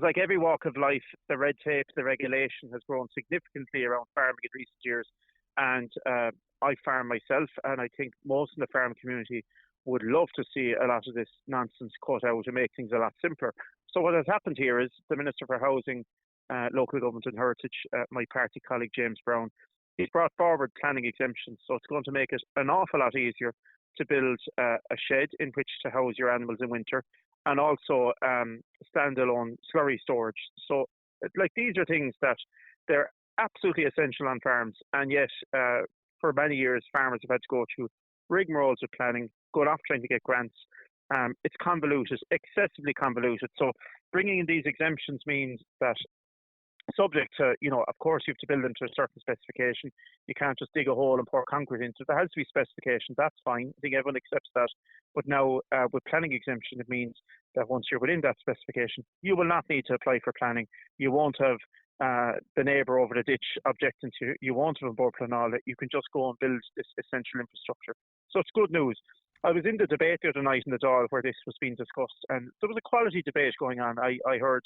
Like every walk of life, the red tape, the regulation has grown significantly around farming in recent years. And I farm myself, and I think most in the farm community would love to see a lot of this nonsense cut out and make things a lot simpler. So what has happened here is the Minister for Housing, Local Government and Heritage, my party colleague James Brown, he's brought forward planning exemptions. So it's going to make it an awful lot easier to build a shed in which to house your animals in winter, and also standalone slurry storage. So, like, these are things that they're absolutely essential on farms, and yet for many years farmers have had to go through rigmaroles of planning, going off trying to get grants. It's convoluted, excessively convoluted. So bringing in these exemptions means that, subject to, of course, you have to build them to a certain specification. You can't just dig a hole and pour concrete into it. There has to be specification. That's fine. I think everyone accepts that. But now, with planning exemption, it means that once you're within that specification, you will not need to apply for planning. You won't have the neighbour over the ditch objecting to you. You won't have a bore plan all that. You can just go and build this essential infrastructure. So it's good news. I was in the debate the other night in the Dáil where this was being discussed, and there was a quality debate going on. I heard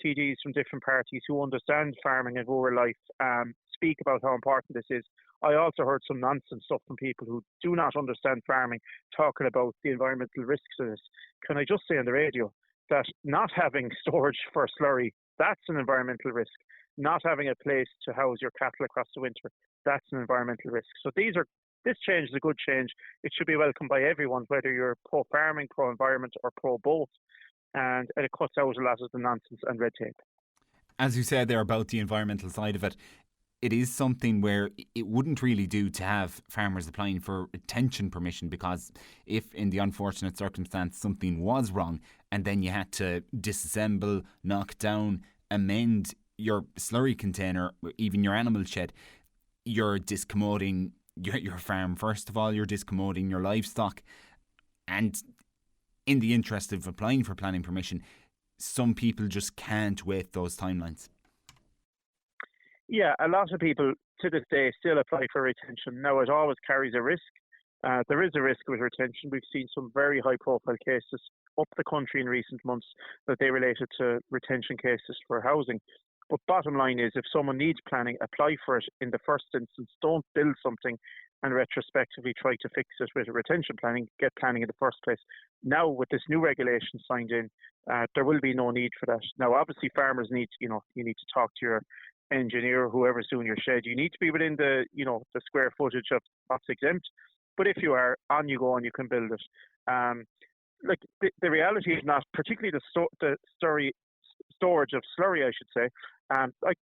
TDs from different parties who understand farming and rural life speak about how important this is. I also heard some nonsense stuff from people who do not understand farming talking about the environmental risks of this. Can I just say on the radio that not having storage for slurry, that's an environmental risk. Not having a place to house your cattle across the winter, that's an environmental risk. So this change is a good change. It should be welcomed by everyone, whether you're pro-farming, pro-environment or pro-both. And it cuts out a lot of the nonsense and red tape. As you said there about the environmental side of it, it is something where it wouldn't really do to have farmers applying for retention permission, because if in the unfortunate circumstance something was wrong and then you had to disassemble, knock down, amend your slurry container, even your animal shed, you're discommoding your farm. First of all, you're discommoding your livestock, and in the interest of applying for planning permission, some people just can't wait those timelines. Yeah, a lot of people to this day still apply for retention. Now, it always carries a risk. There is a risk with retention. We've seen some very high profile cases up the country in recent months that they related to retention cases for housing. But bottom line is, if someone needs planning, apply for it in the first instance. Don't build something and retrospectively try to fix it with a retention planning. Get planning in the first place. Now, with this new regulation signed in, there will be no need for that. Now, obviously, farmers need, you need to talk to your engineer, whoever's doing your shed. You need to be within the square footage of what's exempt. But if you are, on you go and you can build it. The reality is not, particularly the storage of slurry, I should say.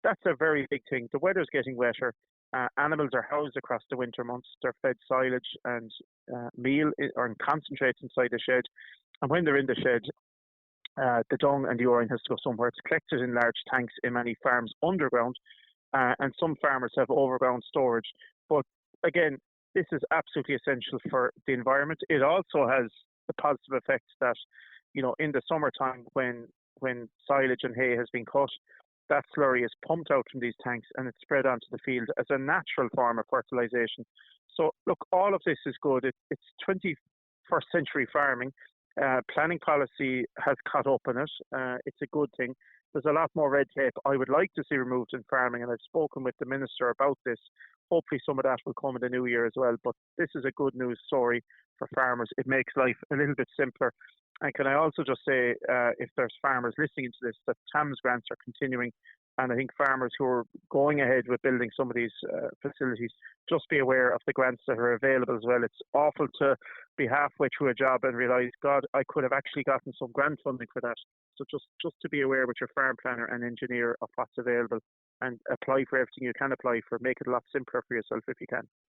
That's a very big thing. The weather's getting wetter. Animals are housed across the winter months. They're fed silage and meal or in concentrates inside the shed. And when they're in the shed, the dung and the urine has to go somewhere. It's collected in large tanks in many farms underground, and some farmers have overground storage. But again, this is absolutely essential for the environment. It also has the positive effect that, in the summertime when silage and hay has been cut, that slurry is pumped out from these tanks and it's spread onto the field as a natural form of fertilisation. So, look, all of this is good. It's 21st century farming. Planning policy has caught up in it. It's a good thing. There's a lot more red tape I would like to see removed in farming, and I've spoken with the Minister about this. Hopefully some of that will come in the new year as well. But this is a good news story for farmers. It makes life a little bit simpler. And can I also just say, if there's farmers listening to this, that TAMS grants are continuing. And I think farmers who are going ahead with building some of these facilities, just be aware of the grants that are available as well. It's awful to be halfway through a job and realise, God, I could have actually gotten some grant funding for that. So just to be aware with your farm planner and engineer of what's available, and apply for everything you can apply for. Make it a lot simpler for yourself if you can.